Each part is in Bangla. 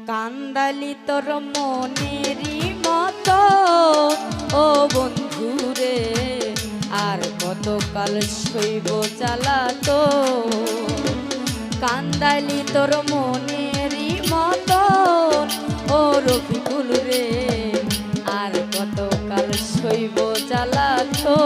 কান্দালি তোর মনেরই মতো ও বন্ধুরে, আর কতকাল সইব জ্বালাতো। কান্দালি তোর মনেরই মতো ও রফিকুল রে, আর কতকাল সইব জ্বালাতো।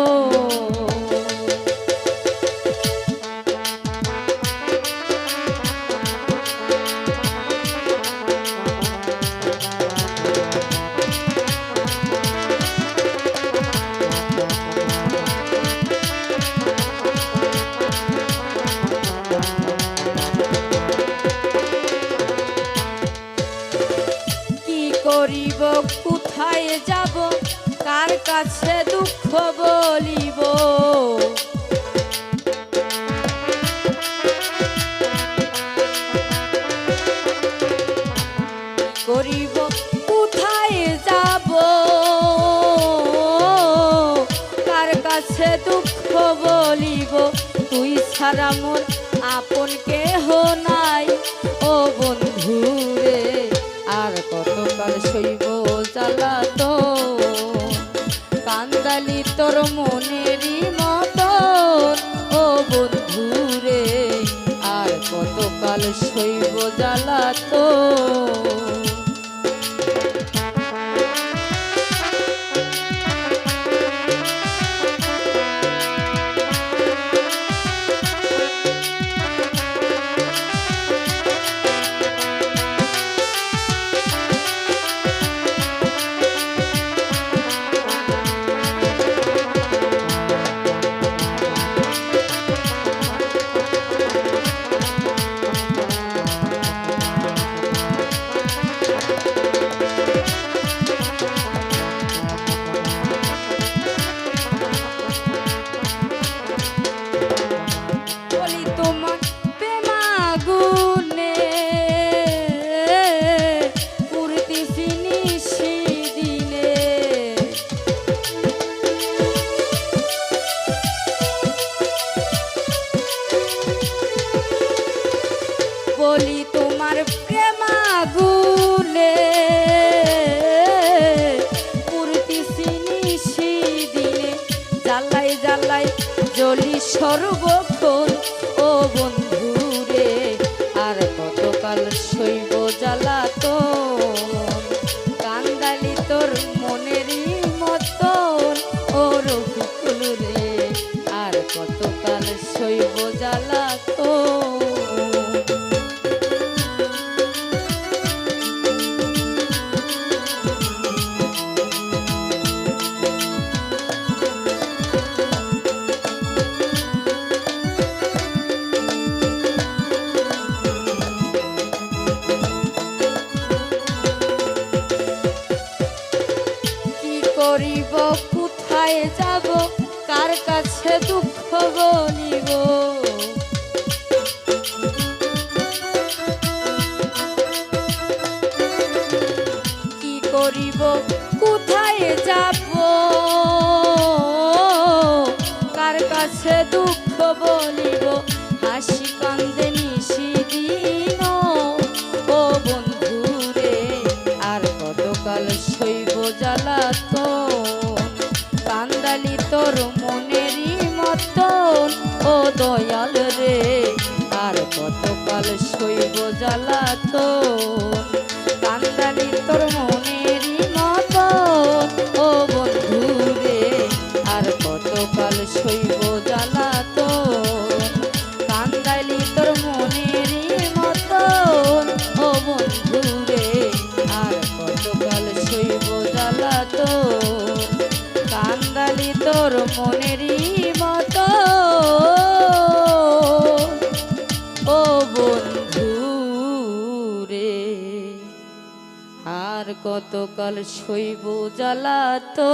করিব কোথায় যাব, কার কাছে দুঃখ বলিব। করিব কোথায় যাব, কার কাছে দুঃখ বলিব। তুই ছাড়া মোর আপন কেহ নাই ও বন্ধু রে, আর কতকাল সইব জ্বালাতো। কান্দালি তোর মনেরই মতো ও বন্ধু রে, আর কতকাল সইব জ্বালাতো। বলি তোমার প্রেমাগুনে পুরতিছি নিশি দিনে, জ্বালাই জ্বালাই জ্বলি সর্বক্ষণ ও বন্ধু রে, আর কতকাল সইব জ্বালাতো। কান্দালি তোর মনেরই মতন ও রফিকুল রে, আর কতকাল সইব জ্বালাতো। করিব কোথায় যাব, কার কাছে দুঃখ বলিব। কি করিব কোথায় যাব, কার কাছে দুঃখ বলিব। হাসি কান্দে নিশি দিন ও বন্ধু রে, আর কতকাল সইব জ্বালাতো। কান্দালি তোর মনেরই মতন ও দয়াল রে, আর কতকাল সইব জ্বালাতো। কান্দালি তোর মনেরই মতন ও বন্ধু রে, আর কতকাল সইব জ্বালাতো। কান্দালি তোর মনেরই মতন ও বন্ধু রে, আর কতকাল সইব জ্বালাতো। কান্দালি তোর মনেরই মতো ও বন্ধু রে, আর কতকাল সইব জ্বালাতো।